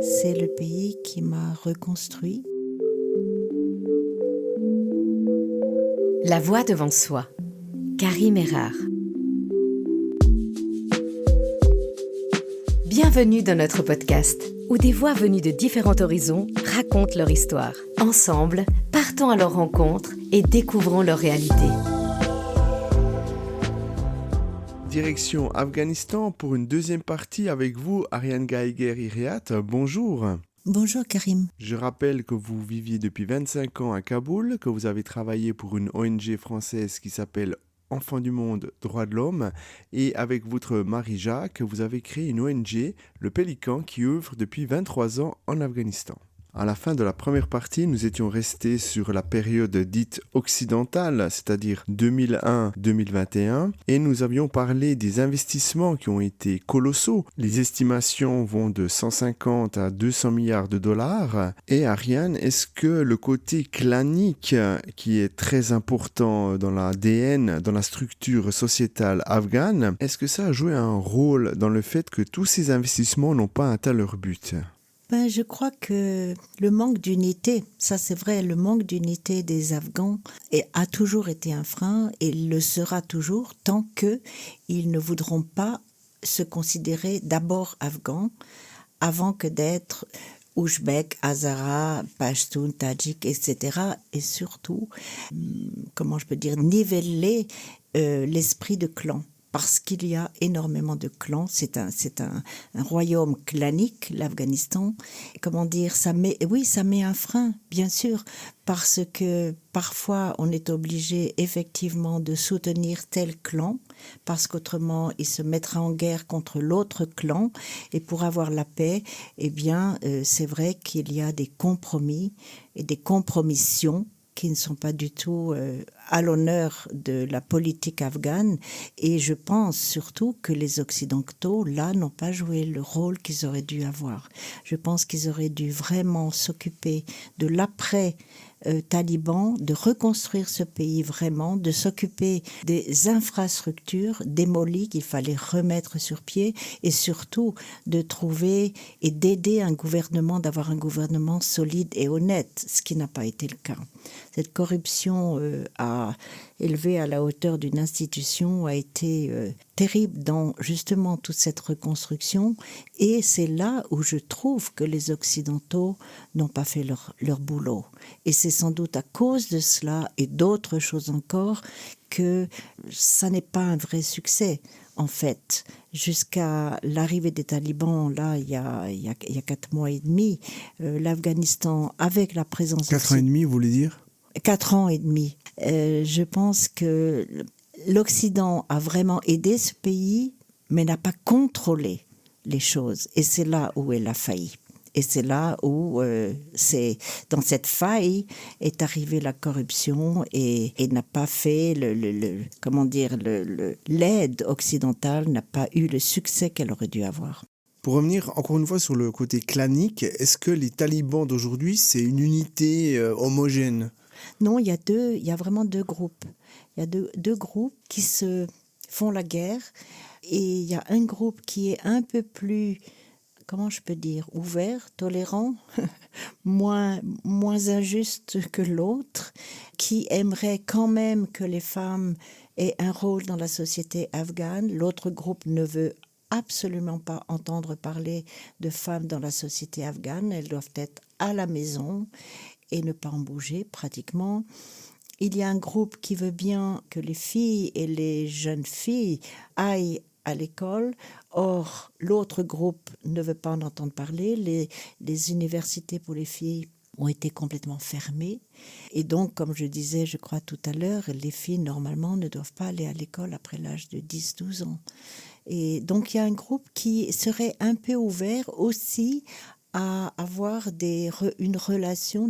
C'est le pays qui m'a reconstruit. La voix devant soi. Karim Errard. Bienvenue dans notre podcast, où des voix venues de différents horizons racontent leur histoire. Ensemble, partons à leur rencontre et découvrons leur réalité. Direction Afghanistan pour une deuxième partie avec vous, Ariane Geiger-Iriat. Bonjour. Bonjour Karim. Je rappelle que vous viviez depuis 25 ans à Kaboul, que vous avez travaillé pour une ONG française qui s'appelle Enfants du Monde, Droits de l'Homme, et avec votre mari Jacques, vous avez créé une ONG, le Pélican, qui œuvre depuis 23 ans en Afghanistan. À la fin de la première partie, nous étions restés sur la période dite occidentale, c'est-à-dire 2001-2021, et nous avions parlé des investissements qui ont été colossaux. Les estimations vont de 150 à 200 milliards de dollars. Et Ariane, est-ce que le côté clanique, qui est très important dans l'ADN, dans la structure sociétale afghane, est-ce que ça a joué un rôle dans le fait que tous ces investissements n'ont pas atteint leur but ? Je crois que le manque d'unité, ça c'est vrai, le manque d'unité des Afghans a toujours été un frein et le sera toujours tant qu'ils ne voudront pas se considérer d'abord Afghans avant que d'être Ouzbek, Hazara, Pashtun, Tadjik, etc. Et surtout, niveler l'esprit de clan. Parce qu'il y a énormément de clans, c'est un royaume clanique, l'Afghanistan. Ça met un frein, bien sûr, parce que parfois on est obligé effectivement de soutenir tel clan, parce qu'autrement il se mettra en guerre contre l'autre clan, et pour avoir la paix, c'est vrai qu'il y a des compromis et des compromissions qui ne sont pas du tout à l'honneur de la politique afghane. Et je pense surtout que les Occidentaux, là, n'ont pas joué le rôle qu'ils auraient dû avoir. Je pense qu'ils auraient dû vraiment s'occuper de l'après-Taliban, de reconstruire ce pays vraiment, de s'occuper des infrastructures démolies qu'il fallait remettre sur pied, et surtout de trouver et d'aider d'avoir un gouvernement solide et honnête, ce qui n'a pas été le cas. Cette corruption élevée à la hauteur d'une institution a été terrible dans justement toute cette reconstruction, et c'est là où je trouve que les Occidentaux n'ont pas fait leur boulot. Et c'est sans doute à cause de cela et d'autres choses encore que ça n'est pas un vrai succès. En fait, jusqu'à l'arrivée des talibans, là, il y a 4 mois et demi, l'Afghanistan, avec la présence... 4 ans et demi, vous voulez dire ? 4 ans et demi. Je pense que l'Occident a vraiment aidé ce pays, mais n'a pas contrôlé les choses. Et c'est là où elle a failli. Et c'est là où, dans cette faille, est arrivée la corruption et n'a pas fait l'aide occidentale n'a pas eu le succès qu'elle aurait dû avoir. Pour revenir encore une fois sur le côté clanique, est-ce que les talibans d'aujourd'hui, c'est une unité homogène ? Non, il y a vraiment deux groupes. Il y a deux groupes qui se font la guerre, et il y a un groupe qui est un peu plus, ouvert, tolérant, moins injuste que l'autre, qui aimerait quand même que les femmes aient un rôle dans la société afghane. L'autre groupe ne veut absolument pas entendre parler de femmes dans la société afghane. Elles doivent être à la maison et ne pas en bouger pratiquement. Il y a un groupe qui veut bien que les filles et les jeunes filles aillent à l'école. Or, l'autre groupe ne veut pas en entendre parler. Les universités pour les filles ont été complètement fermées. Et donc, comme je disais, je crois tout à l'heure, les filles, normalement, ne doivent pas aller à l'école après l'âge de 10-12 ans. Et donc, il y a un groupe qui serait un peu ouvert aussi à avoir des relations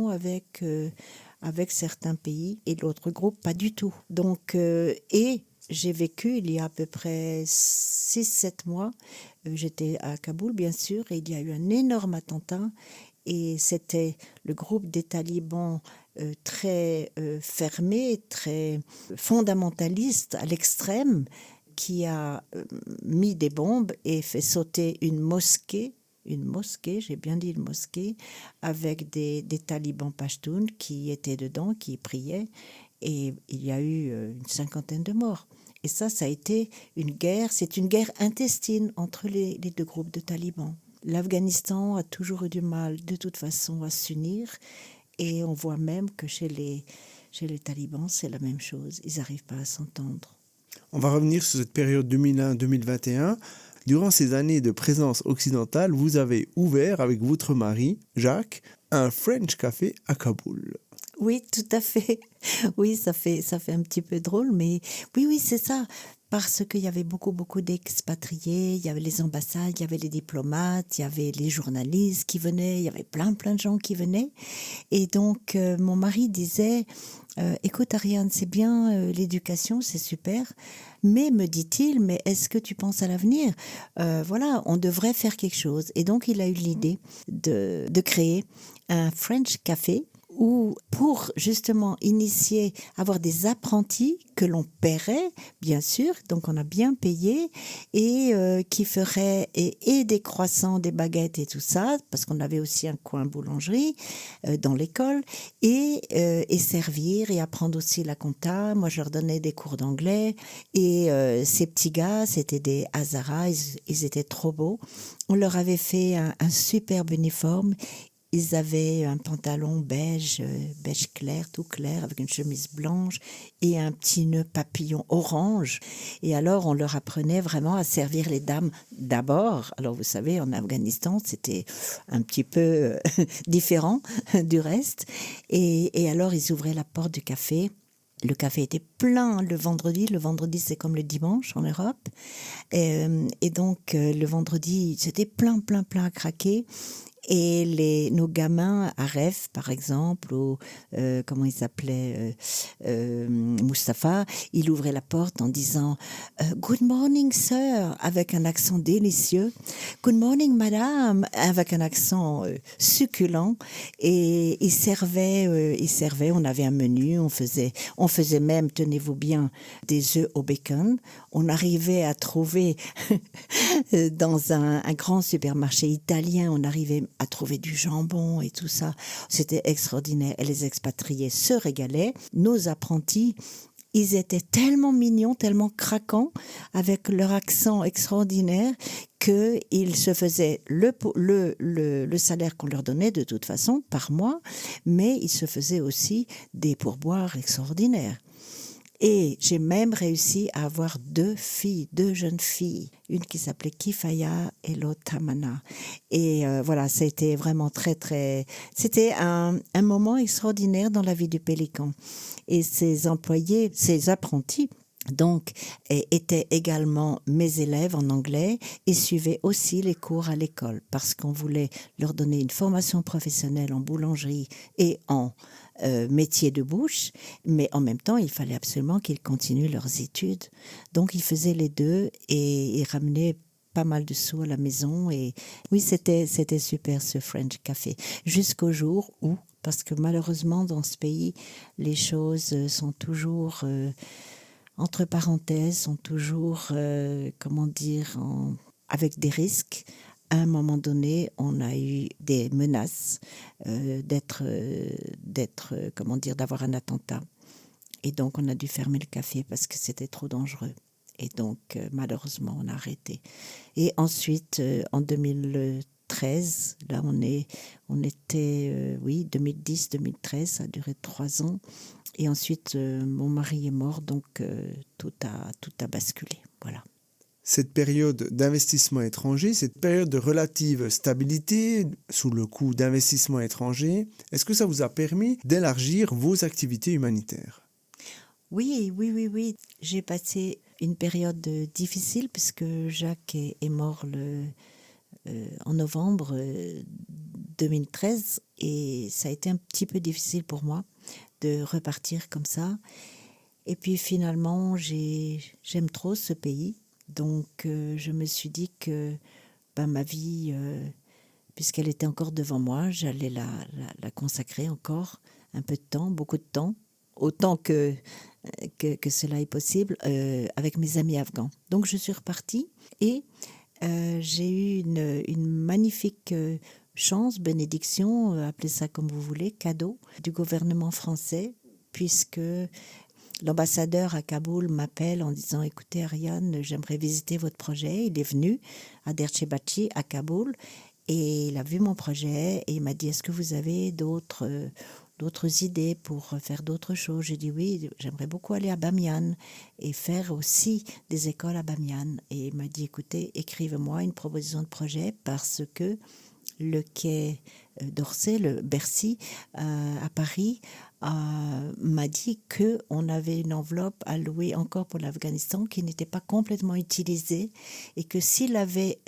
avec certains pays, et l'autre groupe, pas du tout. Donc, et j'ai vécu il y a à peu près 6-7 mois, j'étais à Kaboul bien sûr, et il y a eu un énorme attentat, et c'était le groupe des talibans très fermé, très fondamentaliste à l'extrême, qui a mis des bombes et fait sauter une mosquée une mosquée, j'ai bien dit une mosquée, avec des talibans pashtuns qui étaient dedans, qui priaient, et il y a eu une cinquantaine de morts. Et ça a été une guerre, c'est une guerre intestine entre les deux groupes de talibans. L'Afghanistan a toujours eu du mal, de toute façon, à s'unir, et on voit même que chez les talibans, c'est la même chose, ils n'arrivent pas à s'entendre. On va revenir sur cette période 2001-2021. Durant ces années de présence occidentale, vous avez ouvert avec votre mari, Jacques, un French Café à Kaboul. Oui, tout à fait. Oui, ça fait un petit peu drôle, mais oui, c'est ça. Parce qu'il y avait beaucoup d'expatriés, il y avait les ambassades, il y avait les diplomates, il y avait les journalistes qui venaient, il y avait plein de gens qui venaient. Et donc, mon mari disait, écoute Ariane, c'est bien l'éducation, c'est super, mais me dit-il, mais est-ce que tu penses à l'avenir? Voilà, on devrait faire quelque chose. Et donc, il a eu l'idée de créer un French Café où pour justement initier, avoir des apprentis que l'on paierait, bien sûr, donc on a bien payé, et qui feraient et des croissants, des baguettes et tout ça, parce qu'on avait aussi un coin boulangerie dans l'école, et servir et apprendre aussi la compta. Moi, je leur donnais des cours d'anglais, et ces petits gars, c'était des Hazaras, ils étaient trop beaux. On leur avait fait un superbe uniforme. Ils avaient un pantalon beige clair, tout clair, avec une chemise blanche et un petit nœud papillon orange. Et alors, on leur apprenait vraiment à servir les dames d'abord. Alors, vous savez, en Afghanistan, c'était un petit peu différent du reste. Et alors, ils ouvraient la porte du café. Le café était plein le vendredi. Le vendredi, c'est comme le dimanche en Europe. Et donc, le vendredi, c'était plein à craquer. Et nos gamins, Aref par exemple, ou comment il s'appelait, Mustapha, il ouvrait la porte en disant Good morning sir, avec un accent délicieux, Good morning madame, avec un accent succulent, et il servait, on avait un menu, on faisait même, tenez-vous bien, des œufs au bacon. On arrivait à trouver dans un grand supermarché italien, on arrivait à trouver du jambon et tout ça. C'était extraordinaire. Et les expatriés se régalaient. Nos apprentis, ils étaient tellement mignons, tellement craquants, avec leur accent extraordinaire, qu'ils se faisaient le salaire qu'on leur donnait de toute façon par mois, mais ils se faisaient aussi des pourboires extraordinaires. Et j'ai même réussi à avoir deux jeunes filles, une qui s'appelait Kifaya et l'autre Tamana. Et voilà, c'était vraiment c'était un moment extraordinaire dans la vie du Pélican. Et ces apprentis, donc, étaient également mes élèves en anglais et suivaient aussi les cours à l'école parce qu'on voulait leur donner une formation professionnelle en boulangerie et en métier de bouche, mais en même temps, il fallait absolument qu'ils continuent leurs études. Donc, ils faisaient les deux et ils ramenaient pas mal de sous à la maison. Et oui, c'était super ce French Café. Jusqu'au jour où, parce que malheureusement, dans ce pays, les choses sont toujours, entre parenthèses, sont toujours, avec des risques. À un moment donné, on a eu des menaces d'avoir un attentat. Et donc, on a dû fermer le café parce que c'était trop dangereux. Et donc, malheureusement, on a arrêté. Et ensuite, en 2013, là, on était, 2010-2013, ça a duré 3 ans. Et ensuite, mon mari est mort, donc tout a basculé. Voilà. Cette période d'investissement étranger, cette période de relative stabilité sous le coup d'investissement étranger, est-ce que ça vous a permis d'élargir vos activités humanitaires? Oui. J'ai passé une période difficile puisque Jacques est mort en novembre 2013 et ça a été un petit peu difficile pour moi de repartir comme ça. Et puis finalement, j'aime trop ce pays. Donc, je me suis dit que ma vie, puisqu'elle était encore devant moi, j'allais la consacrer encore un peu de temps, beaucoup de temps, autant que cela est possible, avec mes amis afghans. Donc, je suis repartie et J'ai eu une magnifique chance, bénédiction, appelez ça comme vous voulez, cadeau du gouvernement français, puisque l'ambassadeur à Kaboul m'appelle en disant: écoutez Ariane, j'aimerais visiter votre projet. Il est venu à Derchebachi, à Kaboul, et il a vu mon projet et il m'a dit: est-ce que vous avez d'autres idées pour faire d'autres choses? J'ai dit oui, j'aimerais beaucoup aller à Bamiyan et faire aussi des écoles à Bamiyan. Et il m'a dit: écoutez, écrivez-moi une proposition de projet, parce que le quai d'Orsay, le Bercy, à Paris, m'a dit qu'on avait une enveloppe allouée encore pour l'Afghanistan qui n'était pas complètement utilisée, et que s'il avait,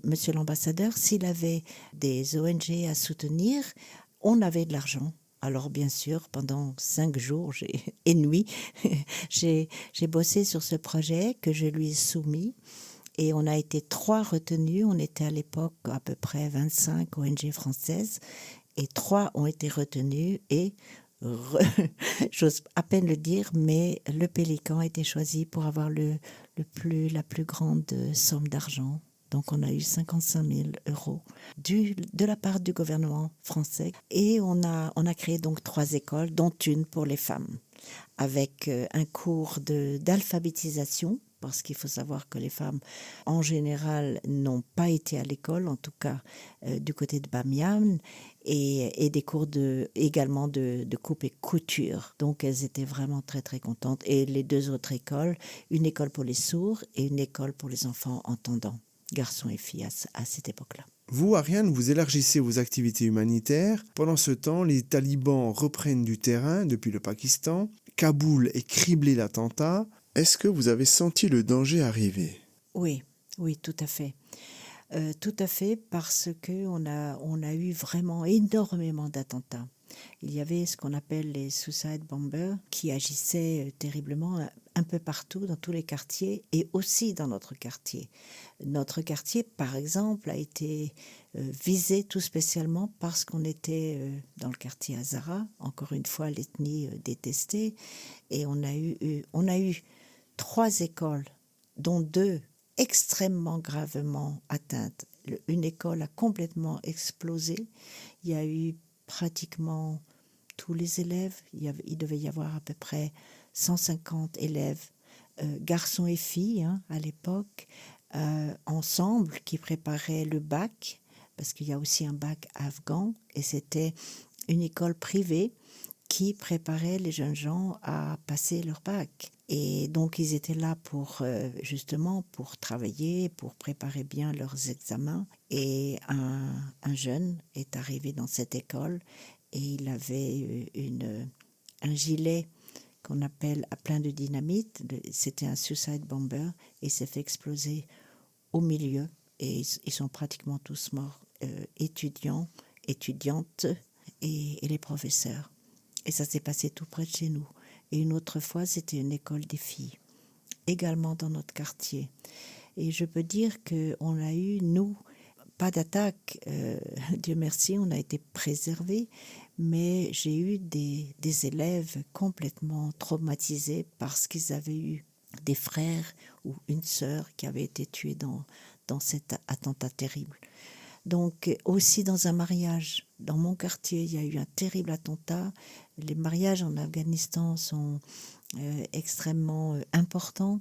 monsieur l'ambassadeur, s'il avait des ONG à soutenir, on avait de l'argent. Alors bien sûr, pendant 5 jours et nuits, j'ai bossé sur ce projet que je lui ai soumis. Et on a été 3 retenus. On était à l'époque à peu près 25 ONG françaises. Et 3 ont été retenus. Et j'ose à peine le dire, mais le Pélican a été choisi pour avoir la plus grande somme d'argent. Donc on a eu 55 000 euros de la part du gouvernement français. Et on a créé donc 3 écoles, dont une pour les femmes, avec un cours d'alphabétisation, parce qu'il faut savoir que les femmes, en général, n'ont pas été à l'école, en tout cas du côté de Bamiyan, et des cours également de coupe et couture. Donc elles étaient vraiment très très contentes. Et les 2 autres écoles, une école pour les sourds et une école pour les enfants entendants, garçons et filles à cette époque-là. Vous, Ariane, vous élargissez vos activités humanitaires. Pendant ce temps, les talibans reprennent du terrain depuis le Pakistan. Kaboul est criblé d'attentats. Est-ce que vous avez senti le danger arriver? Oui, oui, tout à fait. Tout à fait, parce qu'on a eu vraiment énormément d'attentats. Il y avait ce qu'on appelle les suicide bombers qui agissaient terriblement un peu partout, dans tous les quartiers, et aussi dans notre quartier. Notre quartier, par exemple, a été visé tout spécialement parce qu'on était dans le quartier Hazara, encore une fois l'ethnie détestée, et on a eu 3 écoles, dont 2 extrêmement gravement atteintes. Une école a complètement explosé. Il y a eu pratiquement tous les élèves. Il devait y avoir à peu près 150 élèves, garçons et filles à l'époque, ensemble, qui préparaient le bac, parce qu'il y a aussi un bac afghan, et c'était une école privée qui préparait les jeunes gens à passer leur bac. Et donc, ils étaient là justement pour travailler, pour préparer bien leurs examens. Et un jeune est arrivé dans cette école et il avait un gilet qu'on appelle à plein de dynamite. C'était un suicide bomber et il s'est fait exploser au milieu. Et ils sont pratiquement tous morts, étudiants, étudiantes et les professeurs. Et ça s'est passé tout près de chez nous. Et une autre fois, c'était une école des filles, également dans notre quartier. Et je peux dire qu'on a eu, nous, pas d'attaque, Dieu merci, on a été préservés, mais j'ai eu des élèves complètement traumatisés parce qu'ils avaient eu des frères ou une sœur qui avait été tuée dans cet attentat terrible. Donc aussi dans un mariage, dans mon quartier, il y a eu un terrible attentat. Les mariages en Afghanistan sont extrêmement importants.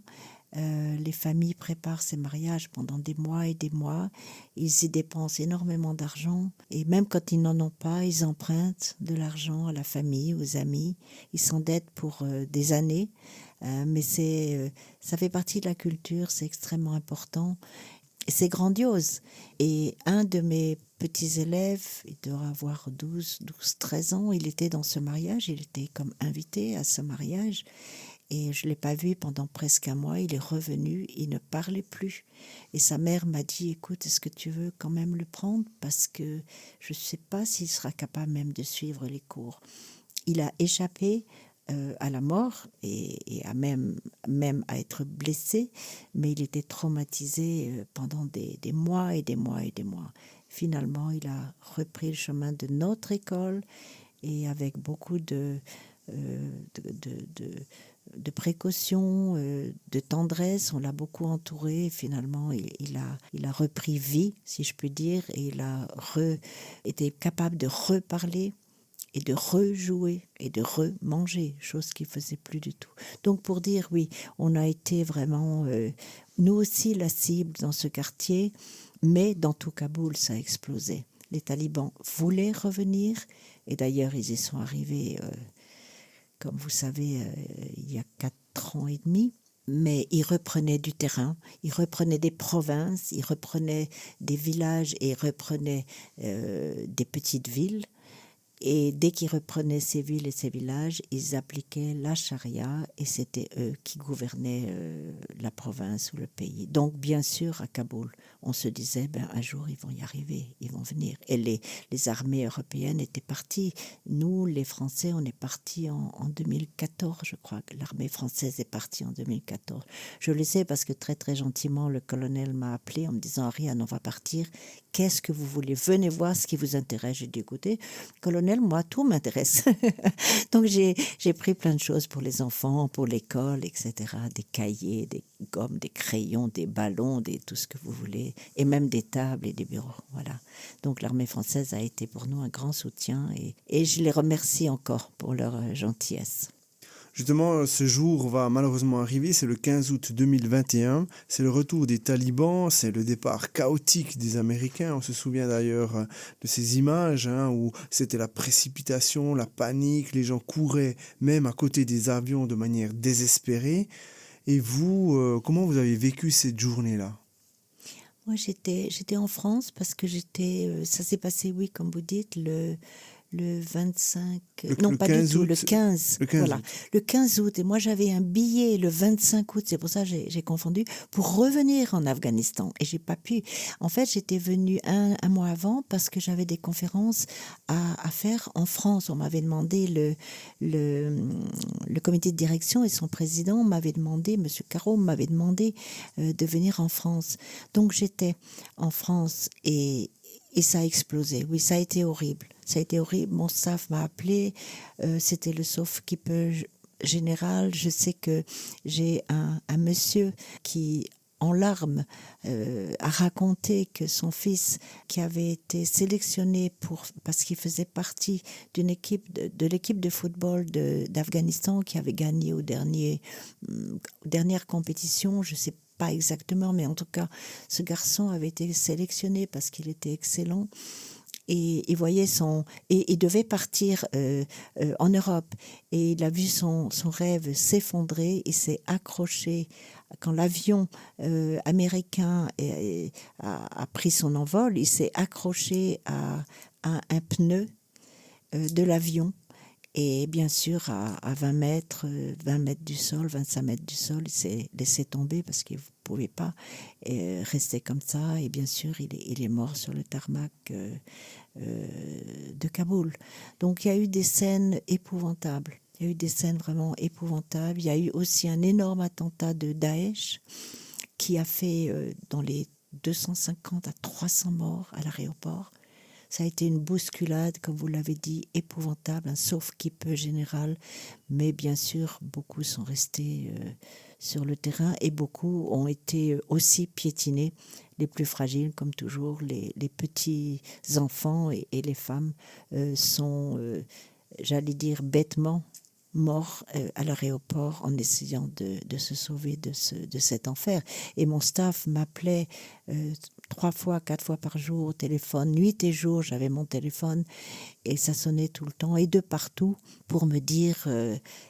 Les familles préparent ces mariages pendant des mois et des mois. Ils y dépensent énormément d'argent. Et même quand ils n'en ont pas, ils empruntent de l'argent à la famille, aux amis. Ils s'endettent pour des années. Mais ça fait partie de la culture, c'est extrêmement important. Et c'est grandiose. Et un de mes petits élèves, il doit avoir 13 ans, il était dans ce mariage, il était comme invité à ce mariage. Et je ne l'ai pas vu pendant presque un mois, il est revenu, il ne parlait plus. Et sa mère m'a dit: écoute, est-ce que tu veux quand même le prendre? Parce que je ne sais pas s'il sera capable même de suivre les cours. Il a échappé à la mort et à même à être blessé, mais il était traumatisé pendant des mois et des mois et des mois. Finalement, il a repris le chemin de notre école et avec beaucoup de précaution, de tendresse. On l'a beaucoup entouré. Finalement, il a repris vie, si je puis dire, et il a été capable de reparler et de rejouer et de remanger, chose qu'il ne faisait plus du tout. Donc pour dire, oui, on a été vraiment, nous aussi, la cible dans ce quartier, mais dans tout Kaboul, ça a explosé. Les talibans voulaient revenir, et d'ailleurs, ils y sont arrivés, comme vous savez, il y a 4 ans et demi. Mais ils reprenaient du terrain, ils reprenaient des provinces, ils reprenaient des villages et ils reprenaient des petites villes. Et dès qu'ils reprenaient ces villes et ces villages, ils appliquaient la charia et c'était eux qui gouvernaient la province ou le pays. Donc, bien sûr, à Kaboul, on se disait, un jour, ils vont y arriver, ils vont venir. Et les armées européennes étaient parties. Nous, les Français, on est partis en 2014, je crois que l'armée française est partie en 2014. Je le sais parce que très, très gentiment, le colonel m'a appelé en me disant, Ariane, on va partir. Qu'est-ce que vous voulez? Venez voir ce qui vous intéresse. J'ai dit, écoutez, colonel, moi, tout m'intéresse. Donc, j'ai pris plein de choses pour les enfants, pour l'école, etc. Des cahiers, des gommes, des crayons, des ballons, tout ce que vous voulez. Et même des tables et des bureaux. Voilà. Donc, l'armée française a été pour nous un grand soutien. Et je les remercie encore pour leur gentillesse. Justement, ce jour va malheureusement arriver, c'est le 15 août 2021, c'est le retour des talibans, c'est le départ chaotique des Américains. On se souvient d'ailleurs de ces images où c'était la précipitation, la panique, les gens couraient même à côté des avions de manière désespérée. Et vous, comment vous avez vécu cette journée-là? Moi, j'étais en France parce que ça s'est passé, oui, comme vous dites, le 25... non, pas du tout, le 15. Voilà, le 15 août. Et moi, j'avais un billet le 25 août, c'est pour ça que j'ai confondu, pour revenir en Afghanistan. Et j'ai pas pu. En fait, j'étais venue un mois avant parce que j'avais des conférences à faire en France. On m'avait demandé, le comité de direction et son président m'avaient demandé, M. Caro m'avait demandé de venir en France. Donc, j'étais en France et ça a explosé. Oui, ça a été horrible. Ça a été horrible. Mon staff m'a appelé. C'était le sauve-qui-peut général. Je sais que j'ai un monsieur qui, en larmes, a raconté que son fils, qui avait été sélectionné parce qu'il faisait partie d'une équipe de l'équipe de football d'Afghanistan qui avait gagné aux dernières compétitions, je sais pas exactement, mais en tout cas, ce garçon avait été sélectionné parce qu'il était excellent. Et il voyait et il devait partir en Europe. Et il a vu son rêve s'effondrer. Il s'est accroché quand l'avion américain a pris son envol. Il s'est accroché à un pneu de l'avion. Et bien sûr, à 20 mètres du sol, 25 mètres du sol, il s'est laissé tomber parce qu'il ne pouvait pas rester comme ça. Et bien sûr, il est mort sur le tarmac de Kaboul. Donc, il y a eu des scènes épouvantables. Il y a eu des scènes vraiment épouvantables. Il y a eu aussi un énorme attentat de Daesh qui a fait dans les 250 à 300 morts à l'aéroport. Ça a été une bousculade, comme vous l'avez dit, épouvantable, un sauf-qui-peut général. Mais bien sûr, beaucoup sont restés sur le terrain et beaucoup ont été aussi piétinés. Les plus fragiles, comme toujours, les petits enfants et les femmes sont, j'allais dire, bêtement morts à l'aéroport en essayant de se sauver de cet enfer. Et mon staff m'appelait 3 fois, 4 fois par jour au téléphone, nuit et jour, j'avais mon téléphone et ça sonnait tout le temps et de partout pour me dire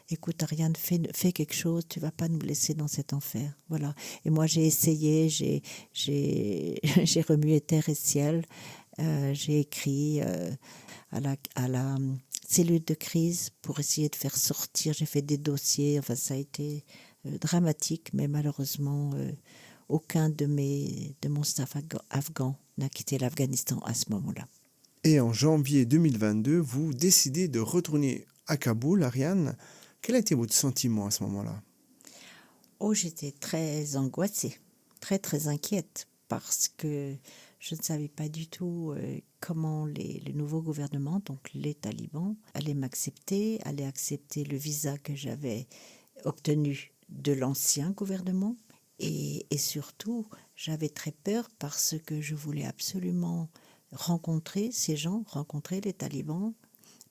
écoute Ariane, fais quelque chose, tu vas pas nous laisser dans cet enfer. Voilà. Et moi j'ai essayé, j'ai remué terre et ciel, j'ai écrit à la cellule de crise pour essayer de faire sortir. J'ai fait des dossiers. Enfin, ça a été dramatique, mais malheureusement, aucun de mon staff afghan n'a quitté l'Afghanistan à ce moment-là. Et en janvier 2022, vous décidez de retourner à Kaboul, Ariane. Quel a été votre sentiment à ce moment-là? Oh, j'étais très angoissée, très, très inquiète, parce que je ne savais pas du tout comment le nouveau gouvernement, donc les talibans, allaient m'accepter, allaient accepter le visa que j'avais obtenu de l'ancien gouvernement. Et surtout, j'avais très peur parce que je voulais absolument rencontrer ces gens, rencontrer les talibans,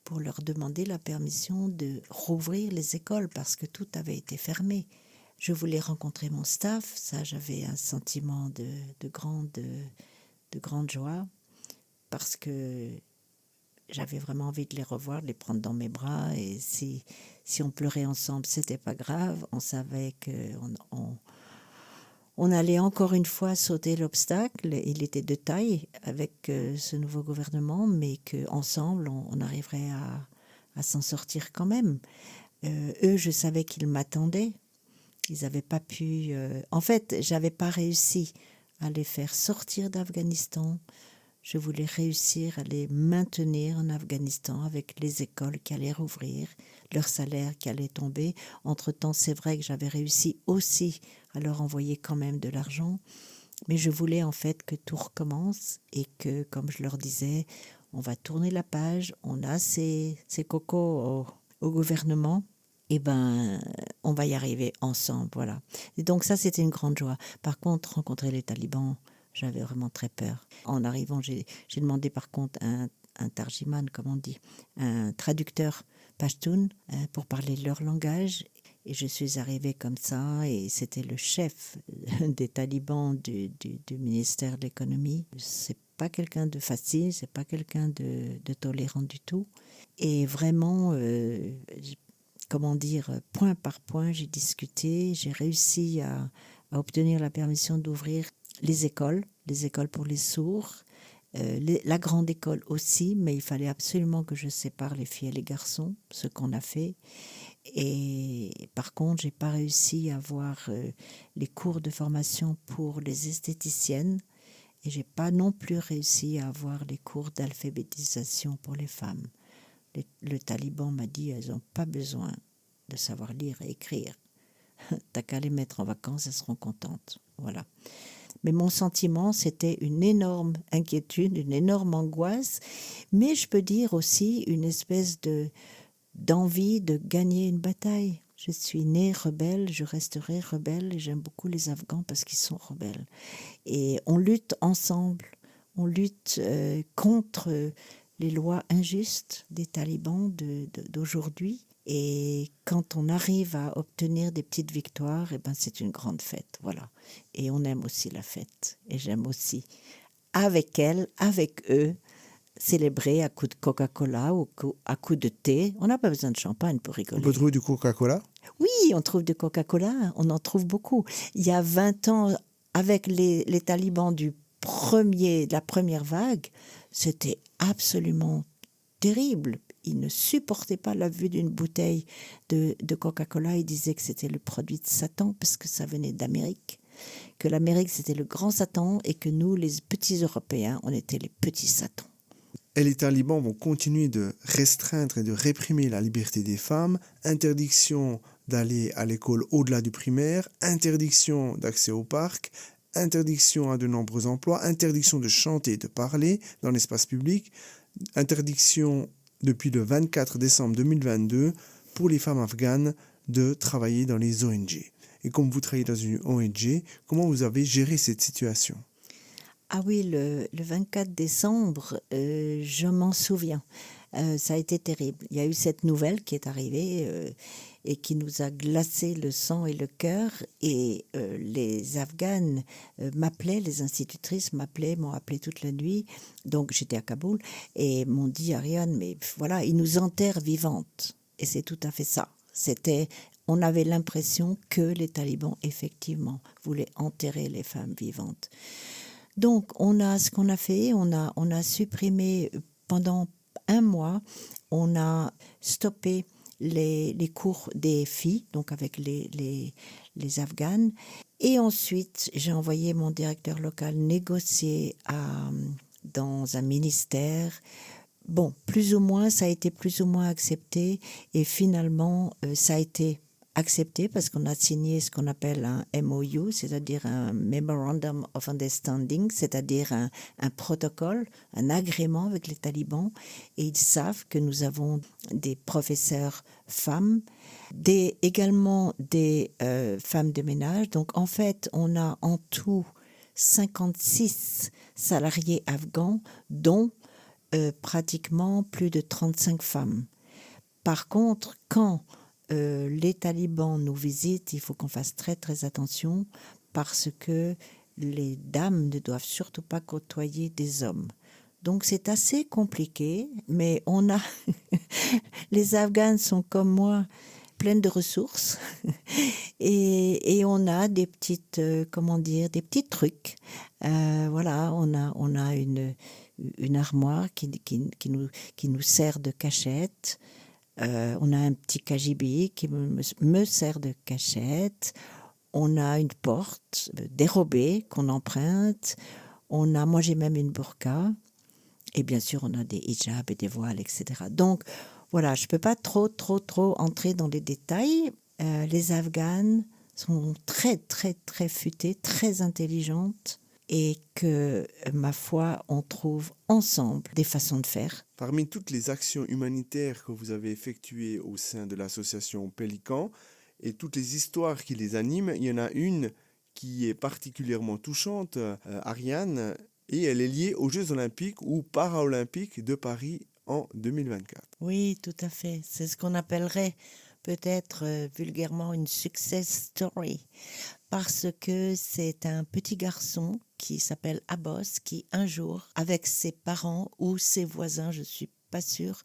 pour leur demander la permission de rouvrir les écoles parce que tout avait été fermé. Je voulais rencontrer mon staff, ça j'avais un sentiment de grande joie parce que j'avais vraiment envie de les revoir, de les prendre dans mes bras, et si on pleurait ensemble, c'était pas grave. On savait qu'on allait encore une fois sauter l'obstacle. Il était de taille avec ce nouveau gouvernement, mais qu'ensemble, on arriverait à s'en sortir quand même. Eux, je savais qu'ils m'attendaient. Ils n'avaient pas pu... En fait, j'avais pas réussi à les faire sortir d'Afghanistan. Je voulais réussir à les maintenir en Afghanistan avec les écoles qui allaient rouvrir, leur salaire qui allait tomber. Entre-temps, c'est vrai que j'avais réussi aussi à leur envoyer quand même de l'argent, mais je voulais en fait que tout recommence et que, comme je leur disais, on va tourner la page, on a ces cocos au gouvernement, et ben on va y arriver ensemble, voilà. Et donc ça, c'était une grande joie. Par contre, rencontrer les talibans, j'avais vraiment très peur. En arrivant, j'ai demandé par contre un tarjiman, comme on dit, un traducteur pashtun pour parler leur langage. Et je suis arrivée comme ça, et c'était le chef des talibans du ministère de l'économie. C'est pas quelqu'un de facile, c'est pas quelqu'un de tolérant du tout. Et vraiment, comment dire, point par point, j'ai discuté, j'ai réussi à obtenir la permission d'ouvrir les écoles pour les sourds, la grande école aussi, mais il fallait absolument que je sépare les filles et les garçons, ce qu'on a fait. Et par contre, j'ai pas réussi à avoir les cours de formation pour les esthéticiennes, et j'ai pas non plus réussi à avoir les cours d'alphabétisation pour les femmes. Le taliban m'a dit, elles n'ont pas besoin de savoir lire et écrire. T'as qu'à les mettre en vacances, elles seront contentes. Voilà. Mais mon sentiment, c'était une énorme inquiétude, une énorme angoisse, mais je peux dire aussi une espèce d'envie de gagner une bataille. Je suis née rebelle, je resterai rebelle, et j'aime beaucoup les Afghans parce qu'ils sont rebelles. Et on lutte ensemble, on lutte contre les lois injustes des talibans d'aujourd'hui. Et quand on arrive à obtenir des petites victoires, eh ben c'est une grande fête, voilà. Et on aime aussi la fête. Et j'aime aussi, avec elles, avec eux, célébrer à coups de Coca-Cola ou à coups de thé. On n'a pas besoin de champagne pour rigoler. On peut trouver du Coca-Cola? Oui, on trouve du Coca-Cola, on en trouve beaucoup. Il y a 20 ans, avec les talibans de la première vague, c'était absolument terrible. Ils ne supportaient pas la vue d'une bouteille de Coca-Cola. Ils disaient que c'était le produit de Satan parce que ça venait d'Amérique, que l'Amérique c'était le grand Satan et que nous, les petits Européens, on était les petits Satans. Et les talibans vont continuer de restreindre et de réprimer la liberté des femmes, interdiction d'aller à l'école au-delà du primaire, interdiction d'accès au parc, interdiction à de nombreux emplois, interdiction de chanter et de parler dans l'espace public, interdiction depuis le 24 décembre 2022 pour les femmes afghanes de travailler dans les ONG. Et comme vous travaillez dans une ONG, comment vous avez géré cette situation ? Ah oui, le 24 décembre, je m'en souviens. Ça a été terrible. Il y a eu cette nouvelle qui est arrivée et qui nous a glacé le sang et le cœur. Et les Afghanes m'appelaient, les institutrices m'ont appelé toute la nuit. Donc j'étais à Kaboul et m'ont dit, Ariane, mais voilà, ils nous enterrent vivantes. Et c'est tout à fait ça. On avait l'impression que les talibans, effectivement, voulaient enterrer les femmes vivantes. Donc, ce qu'on a fait, on a supprimé pendant 1 mois, on a stoppé les cours des filles, donc avec les Afghanes. Et ensuite, j'ai envoyé mon directeur local négocier dans un ministère. Bon, ça a été plus ou moins accepté. Et finalement, ça a été accepté parce qu'on a signé ce qu'on appelle un MOU, c'est-à-dire un Memorandum of Understanding, c'est-à-dire un protocole, un agrément avec les talibans. Et ils savent que nous avons des professeurs femmes, également des femmes de ménage. Donc en fait, on a en tout 56 salariés afghans, dont pratiquement plus de 35 femmes. Par contre, quand les talibans nous visitent, il faut qu'on fasse très très attention parce que les dames ne doivent surtout pas côtoyer des hommes. Donc c'est assez compliqué, mais on a les Afghanes sont comme moi pleines de ressources et on a des petites des petits trucs. Voilà, on a une armoire qui nous sert de cachette. On a un petit cagibi qui me sert de cachette. On a une porte dérobée qu'on emprunte. Moi j'ai même une burqa. Et bien sûr, on a des hijabs et des voiles, etc. Donc, voilà, je ne peux pas trop entrer dans les détails. Les Afghanes sont très, très, très futées, très intelligentes et que, ma foi, on trouve ensemble des façons de faire. Parmi toutes les actions humanitaires que vous avez effectuées au sein de l'association Pélican et toutes les histoires qui les animent, il y en a une qui est particulièrement touchante, Ariane, et elle est liée aux Jeux Olympiques ou Paralympiques de Paris en 2024. Oui, tout à fait. C'est ce qu'on appellerait peut-être vulgairement une success story. Parce que c'est un petit garçon qui s'appelle Abbas qui un jour, avec ses parents ou ses voisins, je ne suis pas sûre,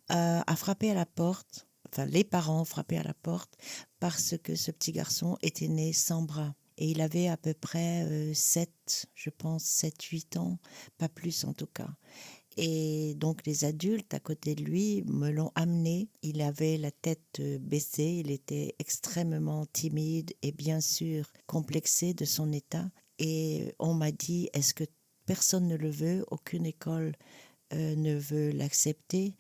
a frappé à la porte, enfin les parents ont frappé à la porte parce que ce petit garçon était né sans bras. Et il avait à peu près 7-8 ans, pas plus en tout cas. Et donc les adultes à côté de lui me l'ont amené. Il avait la tête baissée, il était extrêmement timide et bien sûr complexé de son état. Et on m'a dit, est-ce que personne ne le veut, aucune école ne veut l'accepter.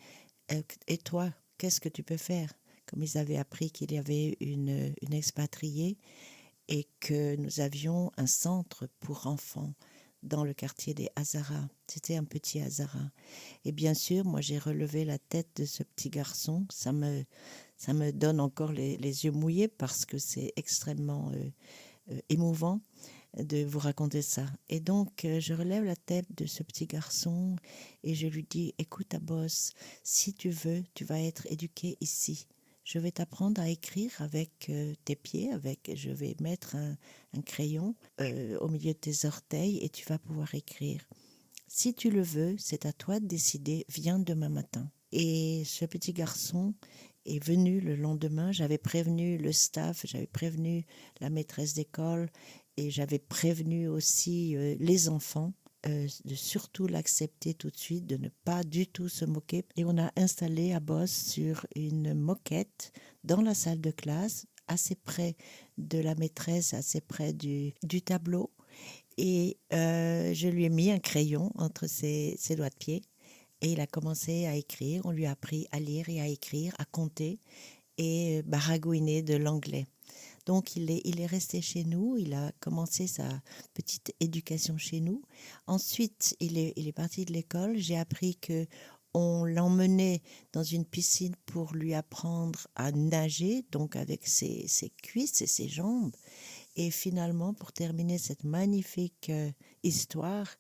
Et toi, qu'est-ce que tu peux faire? Comme ils avaient appris qu'il y avait une expatriée et que nous avions un centre pour enfants dans le quartier des Hazaras. C'était un petit Hazara. Et bien sûr, moi, j'ai relevé la tête de ce petit garçon. Ça me donne encore les yeux mouillés parce que c'est extrêmement émouvant de vous raconter ça. Et donc, je relève la tête de ce petit garçon et je lui dis, écoute, Abbas, si tu veux, tu vas être éduqué ici. Je vais t'apprendre à écrire avec tes pieds, je vais mettre un crayon au milieu de tes orteils et tu vas pouvoir écrire. Si tu le veux, c'est à toi de décider, viens demain matin. Et ce petit garçon est venu le lendemain, j'avais prévenu le staff, j'avais prévenu la maîtresse d'école et j'avais prévenu aussi les enfants. De surtout l'accepter tout de suite, de ne pas du tout se moquer. Et on a installé Abbas sur une moquette dans la salle de classe, assez près de la maîtresse, assez près du tableau. Et je lui ai mis un crayon entre ses doigts de pied et il a commencé à écrire. On lui a appris à lire et à écrire, à compter et baragouiner de l'anglais. Donc, il est resté chez nous, il a commencé sa petite éducation chez nous. Ensuite, il est parti de l'école. J'ai appris qu'on l'emmenait dans une piscine pour lui apprendre à nager, donc avec ses cuisses et ses jambes. Et finalement, pour terminer cette magnifique histoire,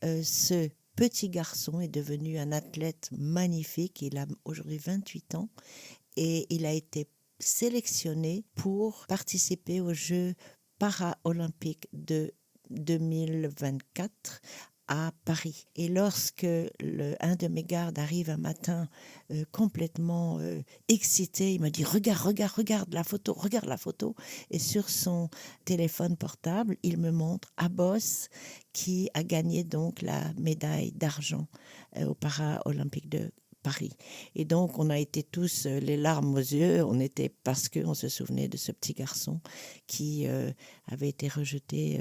ce petit garçon est devenu un athlète magnifique. Il a aujourd'hui 28 ans et il a été sélectionné pour participer aux Jeux paralympiques de 2024 à Paris. Et lorsque un de mes gardes arrive un matin complètement excité, il me dit regarde la photo, regarde la photo. Et sur son téléphone portable, il me montre Abbas qui a gagné donc la médaille d'argent aux Paralympiques de Paris. Et donc, on a été tous les larmes aux yeux, parce qu'on se souvenait de ce petit garçon qui avait été rejeté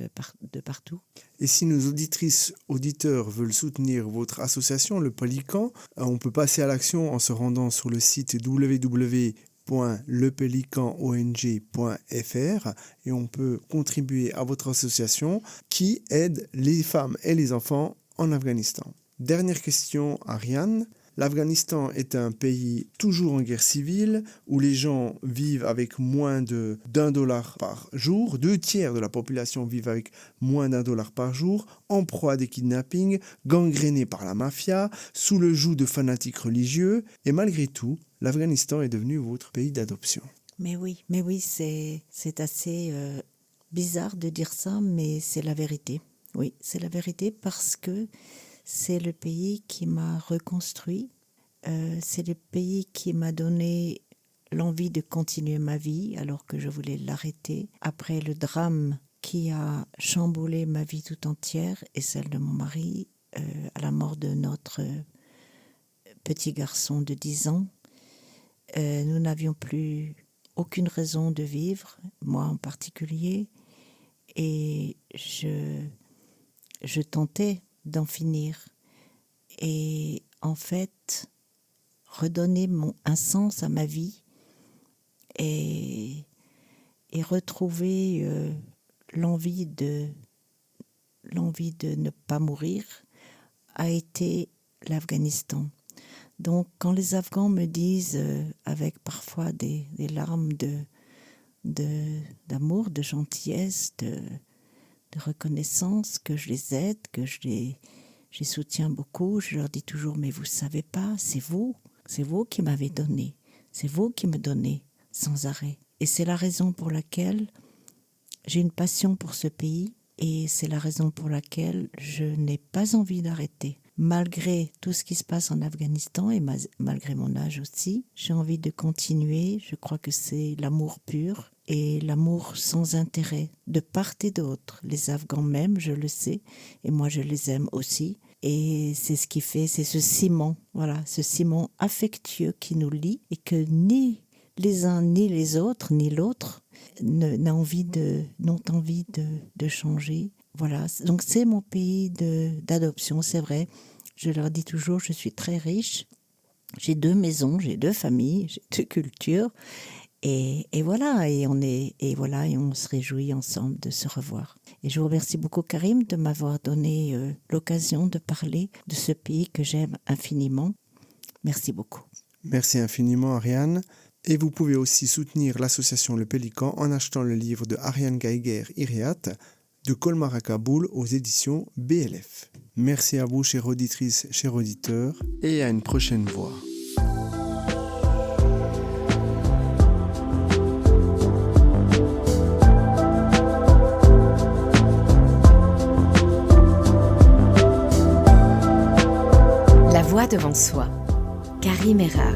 de partout. Et si nos auditrices, auditeurs veulent soutenir votre association, le Pélican, on peut passer à l'action en se rendant sur le site www.pélican.org www.lepelicanong.fr et on peut contribuer à votre association qui aide les femmes et les enfants en Afghanistan. Dernière question, Ariane. L'Afghanistan est un pays toujours en guerre civile où les gens vivent avec moins d'$1 par jour. 2/3 de la population vivent avec moins d'$1 par jour, en proie à des kidnappings, gangrénés par la mafia, sous le joug de fanatiques religieux. Et malgré tout, l'Afghanistan est devenu votre pays d'adoption. Mais oui, c'est assez bizarre de dire ça, mais c'est la vérité. Oui, c'est la vérité parce que c'est le pays qui m'a reconstruit. C'est le pays qui m'a donné l'envie de continuer ma vie alors que je voulais l'arrêter. Après le drame qui a chamboulé ma vie tout entière et celle de mon mari, à la mort de notre petit garçon de 10 ans, nous n'avions plus aucune raison de vivre, moi en particulier, et je tentais d'en finir et en fait redonner un sens à ma vie et retrouver l'envie de ne pas mourir a été l'Afghanistan. Donc quand les Afghans me disent avec parfois des larmes d'amour, de gentillesse, de reconnaissance, que je les aide, que je les soutiens beaucoup. Je leur dis toujours, mais vous savez pas, c'est vous qui m'avez donné, c'est vous qui me donnez sans arrêt. Et c'est la raison pour laquelle j'ai une passion pour ce pays et c'est la raison pour laquelle je n'ai pas envie d'arrêter. Malgré tout ce qui se passe en Afghanistan et malgré mon âge aussi, j'ai envie de continuer. Je crois que c'est l'amour pur et l'amour sans intérêt de part et d'autre. Les Afghans m'aiment, je le sais, et moi je les aime aussi. Et c'est ce qui fait, c'est ce ciment, voilà, ce ciment affectueux qui nous lie et que ni les uns ni les autres, ni l'autre n'ont envie de changer. Voilà, donc c'est mon pays d'adoption, c'est vrai. Je leur dis toujours, je suis très riche. J'ai 2 maisons, j'ai 2 familles, j'ai 2 cultures. Et voilà, et on se réjouit ensemble de se revoir. Et je vous remercie beaucoup, Karim, de m'avoir donné l'occasion de parler de ce pays que j'aime infiniment. Merci beaucoup. Merci infiniment, Ariane. Et vous pouvez aussi soutenir l'association Le Pélican en achetant le livre de Ariane Geiger, Iriat, de Colmar à Kaboul aux éditions BLF. Merci à vous, chères auditrices, chers auditeurs, et à une prochaine fois. La voix devant soi, Karim Errar.